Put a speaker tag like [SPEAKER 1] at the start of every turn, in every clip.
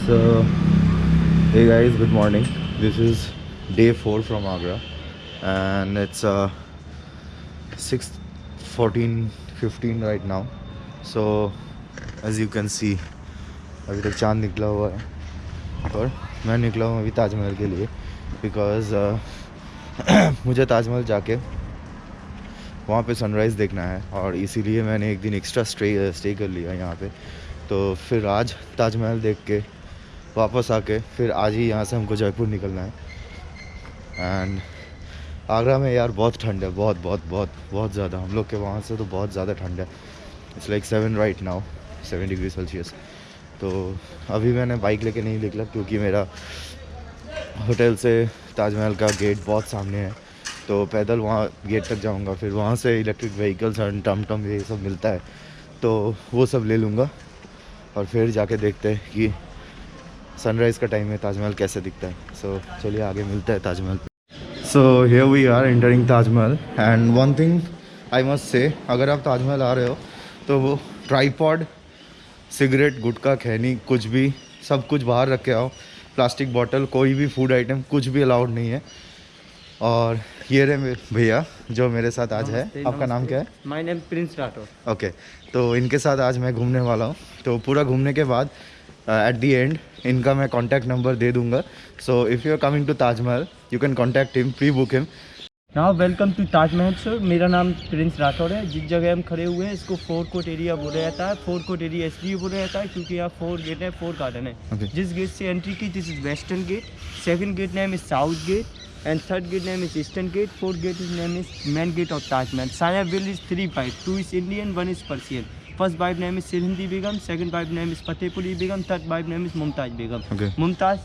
[SPEAKER 1] So, hey guys, good morning. This is day 4 from Agra, and it's 6:14:15 right now. So, as you can see, अभी तक चांद निकला हुआ है और मैं निकला हूँ अभी ताजमहल के लिए बिकॉज़ मुझे ताजमहल जाके वहाँ पे सनराइज़ देखना है और इसीलिए मैंने एक दिन एक्स्ट्रा स्टे कर लिया यहाँ पे। तो फिर आज ताजमहल देख के वापस आके फिर आज ही यहाँ से हमको जयपुर निकलना है। एंड आगरा में यार बहुत ठंड है, बहुत बहुत बहुत बहुत ज़्यादा। हम लोग के वहाँ से तो बहुत ज़्यादा ठंड है। It's like 7 right now, 7 degree Celsius. तो अभी मैंने बाइक लेके नहीं निकला क्योंकि मेरा होटल से ताजमहल का गेट बहुत सामने है। तो पैदल वहाँ गेट तक जाऊँगा, फिर वहाँ से इलेक्ट्रिक व्हीकल्स एंड टम ये सब मिलता है तो वो सब ले लूँगा और फिर जाके देखते हैं कि सनराइज़ का टाइम में ताजमहल कैसे दिखता है। सो चलिए आगे मिलता है Taj Mahal. So here we are entering Taj Mahal and one thing I must say, अगर आप ताजमहल आ रहे हो तो वो ट्राईपॉड, सिगरेट, गुटखा, खैनी, कुछ भी सब कुछ बाहर रख के आओ। प्लास्टिक बॉटल, कोई भी फूड आइटम, कुछ भी अलाउड नहीं है। और ये रहे भैया जो मेरे साथ आज है। आपका नाम क्या है?
[SPEAKER 2] My name Prince Rathore.
[SPEAKER 1] Okay, तो इनके साथ आज मैं घूमने वाला हूँ। तो पूरा घूमने के बाद एट दी एंड इनका मैं कॉन्टैक्ट नंबर दे दूँगा। So if you are coming to Taj Mahal you can contact him, pre book him.
[SPEAKER 2] Now welcome to Taj Mahal sir. मेरा नाम प्रिंस राठौर है। जिस जगह हम खड़े हुए हैं इसको फोर्ट कोर्ट एरिया बोला जाता है। फोर्ट कोर्ट एरिया इसलिए बोला जाता है क्योंकि यहाँ 4 गेट है, 4 गार्डन है। जिस गेट से एंट्री की this is western gate, second gate name is south gate and third gate name is eastern gate, fourth gate is name is main gate of Taj Mahal. साया विल is 3 wife, 2 is Indian, 1 is Persian. First wife name is Sirhindi Begum, second wife name is Fatehpuri Begum, third wife name is Mumtaz Begum. Mumtaz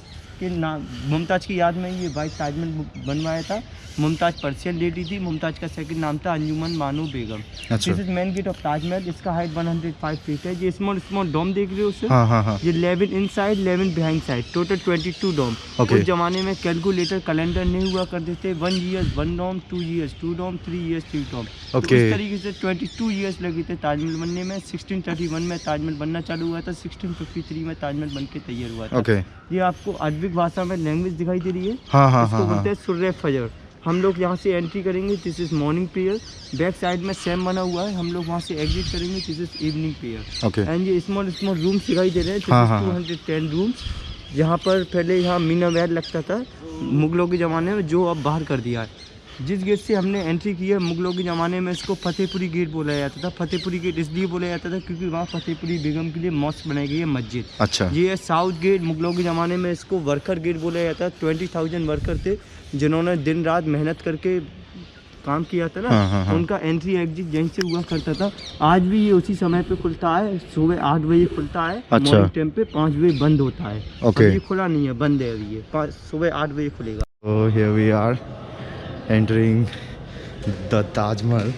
[SPEAKER 2] की याद में ये white Taj Mahal बनवाया था। Mumtaz Persian lady थी। मुमताज का सेकंड नाम था Anjuman Bano Begum. This is main gate of Taj Mahal. इसका हाइट 105 फीट है। ये स्मॉल डोम देख रहे हो सर?
[SPEAKER 1] हाँ।
[SPEAKER 2] ये 11 इनसाइड, 11 बिहाइंड साइड, टोटल 22 डोम। उस जमाने में कैलकुलेटर, कैलेंडर नहीं हुआ करते थे। 1 ईयर 1 डोम, 2 ईयर्स 2 डोम, 3 ईयर्स 3 डोम। तो इस तरीके से 22 ईयर्स लगे थे ताजमहल बनने में। 1631 में ताजमहल बनना चालू हुआ था। 1653 में ताजमहल बन के तैयार हुआ था। ये आपको अरबिक भाषा में लैंग्वेज दिखाई दे रही है। इसको बोलते हैं सुर्रे फजर। हम लोग यहाँ से एंट्री करेंगे, this is morning prayer. Back side में सेम बना हुआ है। हम लोग वहाँ से एग्जिट करेंगे, this is evening prayer. And ये स्मॉल रूम्स दिखाई दे रहे हैं। 210 रूम्स। यहाँ पर पहले यहाँ मीना महल लगता था मुगलों के ज़माने में, जो अब बाहर कर दिया है। जिस गेट से हमने एंट्री की है मुगलों के ज़माने में इसको फतेहपुरी गेट बोला जाता था। फतेहपुरी गेट इसलिए बोला जाता था क्योंकि वहाँ फतेहपुरी बेगम के लिए मॉस्क बनाई गई है, मस्जिद। अच्छा। ये है साउथ गेट। मुगलों के ज़माने में इसको वर्कर गेट बोला जाता था। 20,000 वर्कर थे जिन्होंने दिन रात मेहनत करके काम किया था ना। उनका एंट्री एग्जिट यहीं से हुआ करता था। आज भी ये उसी समय पे खुलता है। सुबह 8 बजे खुलता है। मॉर्निंग टाइम पे 5 बजे बंद होता है। ये खुला नहीं है, बंद है अभी। ये सुबह 8 बजे खुलेगा।
[SPEAKER 1] So here we are entering the Taj Mahal,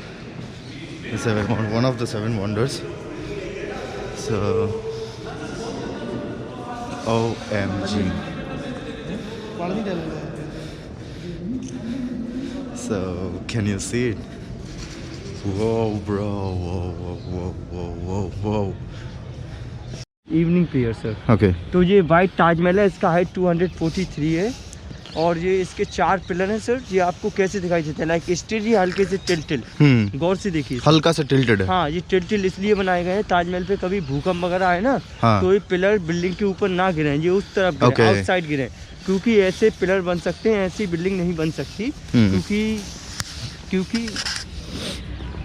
[SPEAKER 1] one of the 7 wonders. So OMG. So can you see it? Whoa bro, whoa.
[SPEAKER 2] Evening prayer sir.
[SPEAKER 1] Okay.
[SPEAKER 2] तो ये वाइट ताजमहल है। इसका हाइट 243 है और ये इसके 4 पिलर हैं सर। ये आपको कैसे दिखाई देते हैं? लाइक स्टिल, ये हल्के से टिल्टिल। गौर से देखिए, हल्का से टिल्टेड है। हाँ, ये टिल्टिल इसलिए बनाए गए हैं ताजमहल पे कभी भूकंप वगैरह आए ना, तो ये पिलर बिल्डिंग के ऊपर ना गिरे, ये उस तरफ गिरे, आउटसाइड गिरे। क्योंकि ऐसे पिलर बन सकते हैं, ऐसी बिल्डिंग नहीं बन सकती।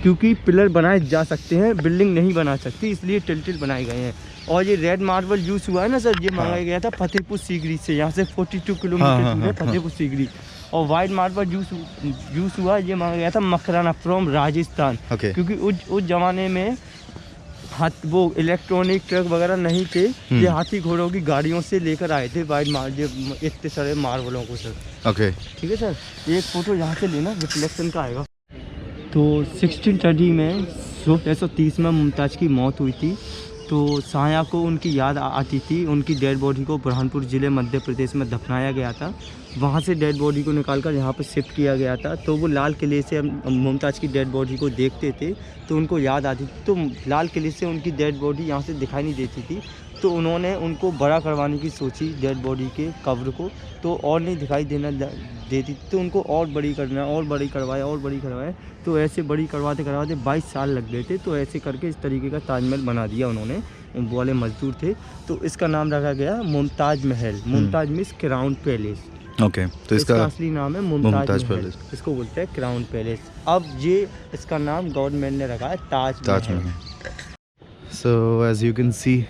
[SPEAKER 2] क्योंकि पिलर बनाए जा सकते हैं, बिल्डिंग नहीं बना सकती, इसलिए टिल्टिल बनाए गए हैं। और ये रेड मार्बल यूज हुआ है ना सर, ये मंगाया गया था फतेहपुर सीकरी से। यहाँ से 42 किलोमीटर दूर है फतेहपुर सीकरी। और वाइट मार्बल यूज हुआ, ये मंगाया गया था मकराना फ्रॉम राजस्थान। क्योंकि उस जमाने में वो इलेक्ट्रॉनिक ट्रक वगैरह नहीं थे। ये हाथी घोड़ों की गाड़ियों से लेकर आए थे वाइट मार्बल, इतने सारे मार्बलों को सर। ठीक है सर, एक फोटो यहाँ से लेना, रिफ्लेक्शन का आएगा। तो 1630 में 1630 में मुमताज़ की मौत हुई थी। तो शाहजहाँ को उनकी याद आती थी। उनकी डेड बॉडी को बुरहानपुर ज़िले मध्य प्रदेश में दफनाया गया था। वहाँ से डेड बॉडी को निकालकर यहाँ पर शिफ्ट किया गया था। तो वो लाल किले से मुमताज़ की डेड बॉडी को देखते थे तो उनको याद आती थी। तो लाल किले से उनकी डेड बॉडी यहाँ से दिखाई नहीं देती थी। तो उन्होंने उनको बड़ा करवाने की सोची डेड बॉडी के कब्र को, तो और नहीं दिखाई देना देती, तो उनको और बड़ी करना, और बड़ी करवाए, तो ऐसे बड़ी करवाते 22 साल लग गए थे। तो ऐसे करके इस तरीके का ताजमहल बना दिया उन्होंने, वो वाले मजदूर थे। तो इसका नाम रखा गया मुमताज़ महल। Mumtaz means crown palace.
[SPEAKER 1] Okay, तो इसका
[SPEAKER 2] असली नाम है मुमताज़ पैलेस, इसको बोलते हैं क्राउन पैलेस। अब ये इसका नाम गवर्नमेंट ने रखा है Taj Mahal.
[SPEAKER 1] So as you can see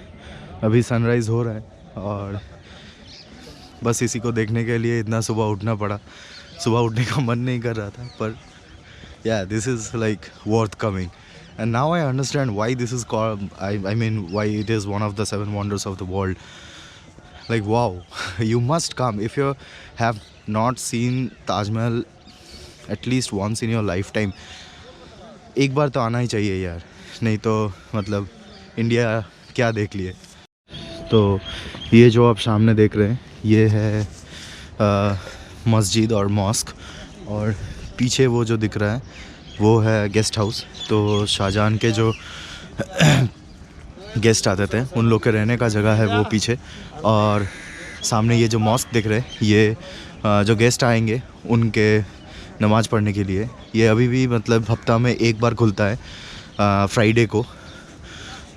[SPEAKER 1] अभी सनराइज़ हो रहा है और बस इसी को देखने के लिए इतना सुबह उठना पड़ा। सुबह उठने का मन नहीं कर रहा था, पर या this is like worth coming and now I understand why this is called, I mean why it is one of the 7 wonders of the world. Like wow, you must come if you have not seen Taj Mahal at least once in your lifetime. एक बार तो आना ही चाहिए यार, नहीं तो मतलब India क्या देख लिए। तो ये जो आप सामने देख रहे हैं ये है मस्जिद और मॉस्क, और पीछे वो जो दिख रहा है वो है गेस्ट हाउस। तो शाहजहां के जो गेस्ट आते थे उन लोग के रहने का जगह है वो पीछे, और सामने ये जो मॉस्क दिख रहे हैं ये जो गेस्ट आएंगे उनके नमाज़ पढ़ने के लिए। ये अभी भी मतलब हफ्ता में एक बार खुलता है फ्राइडे को।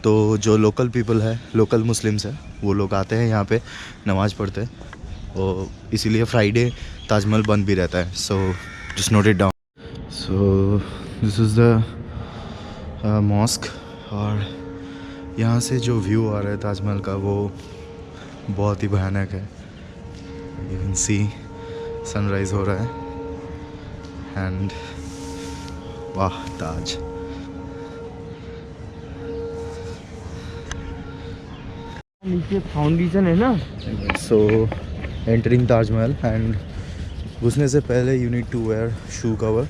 [SPEAKER 1] तो जो लोकल पीपल है, लोकल मुस्लिम्स है, वो लोग आते हैं यहाँ पे नमाज़ पढ़ते हैं, और इसीलिए फ्राइडे ताजमहल बंद भी रहता है। So just note it down. So this is the mosque, और यहाँ से जो व्यू आ रहा है ताजमहल का वो बहुत ही भयानक है। यू कैन सी सनराइज़ हो रहा है एंड वाह ताज।
[SPEAKER 2] नीचे फाउंडेशन है ना।
[SPEAKER 1] सो एंटरिंग ताजमहल, एंड घुसने से पहले you need to wear shoe cover,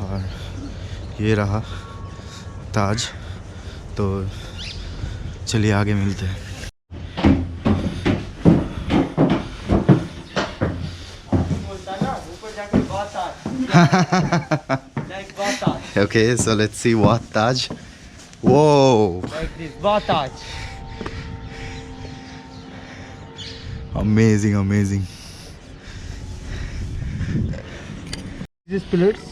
[SPEAKER 1] और ये रहा ताज। तो चलिए आगे मिलते हैं। Okay, so let's see what Taj. Whoa!
[SPEAKER 2] Like this, what Taj?
[SPEAKER 1] Amazing, amazing.
[SPEAKER 2] This pillars,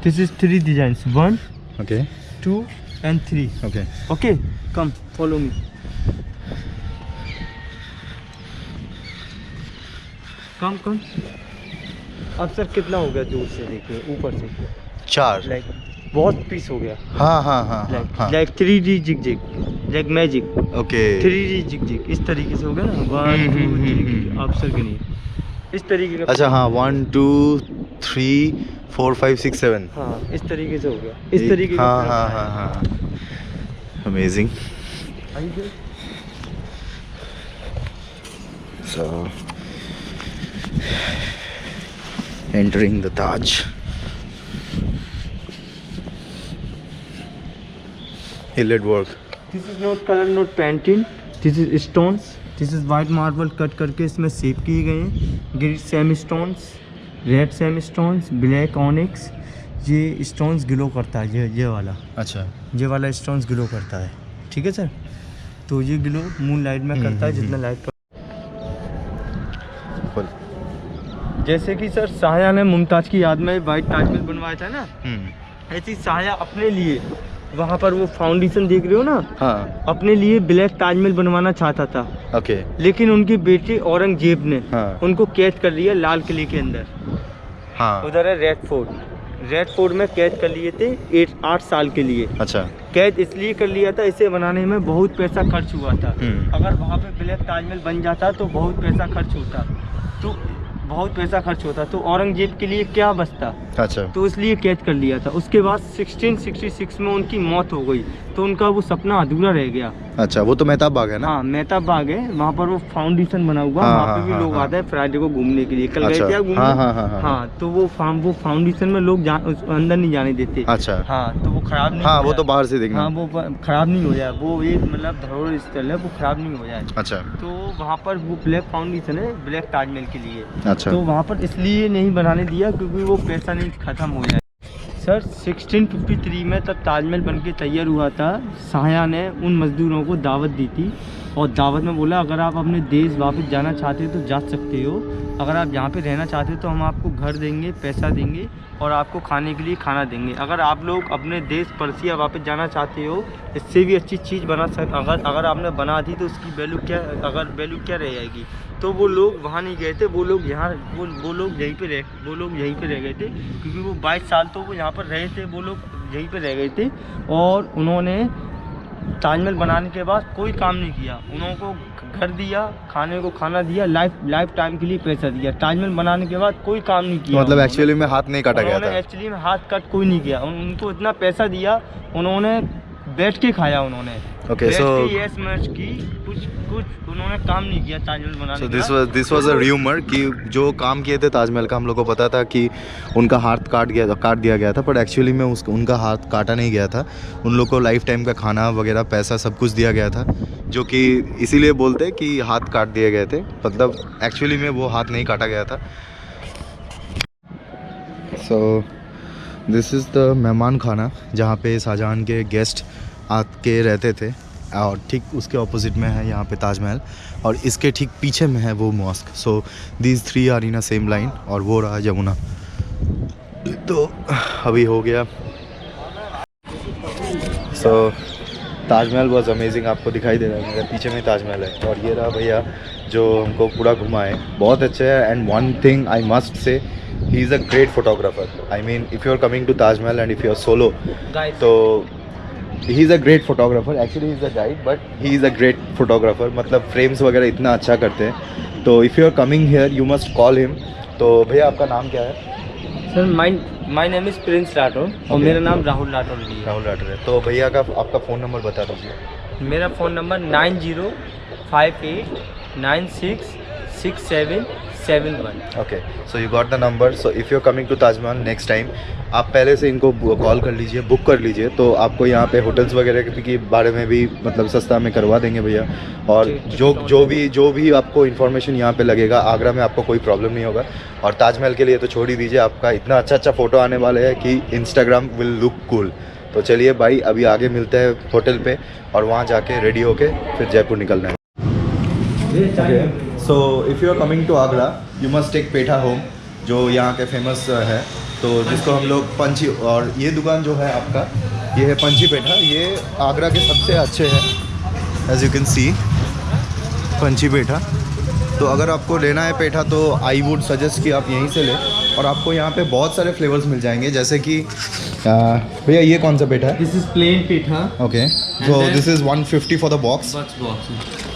[SPEAKER 2] this is 3 designs. 1,
[SPEAKER 1] Okay.
[SPEAKER 2] 2, and 3.
[SPEAKER 1] Okay.
[SPEAKER 2] Okay, come, follow me. Come. अब sir कितना हो गया दूर से देखिए, ऊपर से
[SPEAKER 1] 4.
[SPEAKER 2] लाइक बहुत पीस हो गया।
[SPEAKER 1] हाँ.
[SPEAKER 2] Like 3D jig like magic.
[SPEAKER 1] Okay.
[SPEAKER 2] 3D jig इस तरीके से हो गया ना। 1 2 3 आप सर के नहीं इस तरीके का।
[SPEAKER 1] अच्छा हाँ, 1 2 3 4 5 6 7।
[SPEAKER 2] हाँ इस तरीके से हो गया, इस तरीके का।
[SPEAKER 1] हाँ. Amazing. So entering the Taj. Hilled work.
[SPEAKER 2] This is not color, not painting. This is stones. This is white marble cut करके इसमें शेप किए गए हैं। Green Sam stones, red Sam stones, black onyx. ये स्टोन्स ग्लो करता है, ये वाला।
[SPEAKER 1] अच्छा,
[SPEAKER 2] ये वाला स्टोन्स ग्लो करता है, ठीक है सर। तो ये ग्लो मून लाइट में करता है, जितना लाइट। जैसे कि सर शाहजहां ने मुमताज़ की याद में वाइट ताजमहल बनवाया था ना, ऐसे ही शाहजहां अपने लिए वहाँ पर वो फाउंडेशन देख रहे हो ना,
[SPEAKER 1] हाँ,
[SPEAKER 2] अपने लिए ब्लैक ताजमहल बनवाना चाहता था।
[SPEAKER 1] ओके।
[SPEAKER 2] लेकिन उनके बेटे औरंगजेब ने
[SPEAKER 1] हाँ,
[SPEAKER 2] उनको कैद कर लिया लाल किले के अंदर।
[SPEAKER 1] हाँ,
[SPEAKER 2] उधर है रेड फोर्ट में कैद कर लिए थे 8 साल के लिए।
[SPEAKER 1] अच्छा,
[SPEAKER 2] कैद इसलिए कर लिया था, इसे बनाने में बहुत पैसा खर्च हुआ था। अगर वहाँ पे ब्लैक ताजमहल बन जाता तो बहुत पैसा खर्च होता, तो औरंगजेब के लिए क्या बचता।
[SPEAKER 1] अच्छा,
[SPEAKER 2] तो इसलिए कैद कर लिया था। उसके बाद 1666 में उनकी मौत हो गई, तो उनका वो सपना अधूरा रह गया।
[SPEAKER 1] अच्छा, वो तो मेहताब बाग है ना?
[SPEAKER 2] हाँ, मेहताब बाग है, वहाँ पर वो फाउंडेशन बना हुआ, वहाँ पे भी लोग आते हैं फ्राइडे को घूमने के लिए। कल गए थे घूमने। हाँ, तो वो फाउंडेशन में लोग अंदर नहीं जाने देते।
[SPEAKER 1] अच्छा,
[SPEAKER 2] हाँ, तो वो खराब नहीं।
[SPEAKER 1] हाँ, वो तो बाहर से देखना।
[SPEAKER 2] हाँ, वो खराब नहीं हो जाए, वो एक मतलब धरोहर स्थल है, वो खराब नहीं हो जाए।
[SPEAKER 1] अच्छा,
[SPEAKER 2] तो वहाँ पर वो ब्लैक फाउंडेशन है ब्लैक ताजमहल के लिए।
[SPEAKER 1] अच्छा,
[SPEAKER 2] तो वहाँ पर इसलिए नहीं बनाने दिया क्योंकि वो पैसा नहीं खत्म हो जाए। सर 1653 में तब ताजमहल बनके तैयार हुआ था। शाहजहाँ ने उन मज़दूरों को दावत दी थी और दावत में बोला अगर आप अपने देश वापस जाना चाहते हो तो जा सकते हो, अगर आप यहाँ पे रहना चाहते हो तो हम आपको घर देंगे, पैसा देंगे और आपको खाने के लिए खाना देंगे। अगर आप लोग अपने देश पर्सिया वापस जाना चाहते हो, इससे भी अच्छी चीज़ बना अगर आपने बना दी तो उसकी वैल्यू क्या रह जाएगी। तो वो लोग वहाँ नहीं गए थे, वो लोग यहीं पे रह गए थे क्योंकि वो 22 साल तो वो यहाँ पर रहे थे, वो लोग यहीं पे रह गए थे। और उन्होंने ताजमहल बनाने के बाद कोई काम नहीं किया, उनको घर दिया, खाने को खाना दिया, लाइफ टाइम के लिए पैसा दिया। ताजमहल बनाने के बाद कोई काम नहीं किया,
[SPEAKER 1] मतलब एक्चुअली में हाथ नहीं काटा गया था।
[SPEAKER 2] एक्चुअली में हाथ कट कोई नहीं किया, उनको इतना पैसा दिया, उन्होंने बैठ के खाया, उन्होंने
[SPEAKER 1] Okay, so
[SPEAKER 2] यस मैच की कुछ उन्होंने काम नहीं किया ताजमहल बनाने का।
[SPEAKER 1] So this was a rumor कि जो काम किए थे ताजमहल का हम लोग को पता था कि उनका हाथ काट दिया गया था, पर एक्चुअली में उनका हाथ काटा नहीं गया था। उन लोग को लाइफ टाइम का खाना वगैरह पैसा सब कुछ दिया गया था, जो कि इसीलिए बोलते हैं कि हाथ काट दिए गए थे, मतलब एक्चुअली में वो हाथ नहीं काटा गया था। सो दिस इज़ द मेहमान खाना जहाँ पे शाहजहां के गेस्ट आके रहते थे, और ठीक उसके ऑपोजिट में है यहाँ पे ताजमहल, और इसके ठीक पीछे में है वो mosque. So these 3 are in a same line, और वो रहा यमुना। तो अभी हो गया। सो ताजमहल वॉज अमेजिंग, आपको दिखाई दे रहा है मेरे पीछे में ताजमहल है, और ये रहा भैया जो हमको पूरा घुमाए, बहुत अच्छे है। And one thing I must say, he is a great photographer. I mean if you are coming to Taj Mahal and if you are solo, तो he is a great photographer. Actually he is a guide, but he is a great photographer, मतलब frames वगैरह इतना अच्छा करते हैं। तो if you are coming here you must call him. तो भैया आपका नाम क्या है?
[SPEAKER 2] Sir my name is Prince Rathore, और मेरा नाम राहुल राठौर भी है।
[SPEAKER 1] राहुल राठौर है। तो भैया का आपका फ़ोन नंबर बता दीजिए।
[SPEAKER 2] मेरा phone number 9058966771।
[SPEAKER 1] Okay, so you got the number. So if you are coming to Taj Mahal next time, आप पहले से इनको कॉल कर लीजिए, बुक कर लीजिए, तो आपको यहाँ पे होटल्स वगैरह के बारे में भी मतलब सस्ता में करवा देंगे भैया। और जो भी आपको इन्फॉर्मेशन यहाँ पे लगेगा, आगरा में आपको कोई प्रॉब्लम नहीं होगा। और ताजमहल के लिए तो छोड़ ही दीजिए, आपका इतना अच्छा फ़ोटो आने वाले हैं कि इंस्टाग्राम विल लुक कूल। तो चलिए भाई, अभी आगे मिलते हैं होटल पे, और वहाँ जाके रेडी होके फिर जयपुर निकलना है। So if you are coming to Agra you must take petha home, जो यहाँ के फेमस है, तो जिसको हम लोग पंची, और ये दुकान जो है आपका, ये है पंची पेठा। ये आगरा के सबसे अच्छे हैं, एज यू कैन सी पंची पेठा। तो अगर आपको लेना है पेठा तो आई वुड सजेस्ट कि आप यहीं से लें, और आपको यहाँ पे बहुत सारे फ्लेवर्स मिल जाएंगे, जैसे कि भैया ये कौन सा पेठा है?
[SPEAKER 2] This is plain petha.
[SPEAKER 1] Okay, so this is 150 for the box.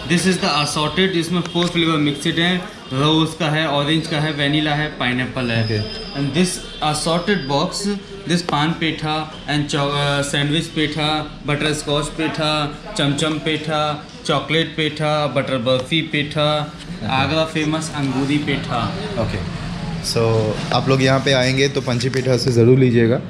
[SPEAKER 2] This is the assorted, इसमें 4 फ्लेवर मिक्सड है, रोज़ का है, ऑरेंज का है, वेनिला है, पाइनएप्पल है। And this assorted box, this paan petha and sandwich petha, butterscotch petha, chamcham petha, chocolate petha, butter barfi petha, Agra famous angoori petha.
[SPEAKER 1] Okay, so आप लोग यहाँ पे आएंगे तो पंची पेठा से ज़रूर लीजिएगा।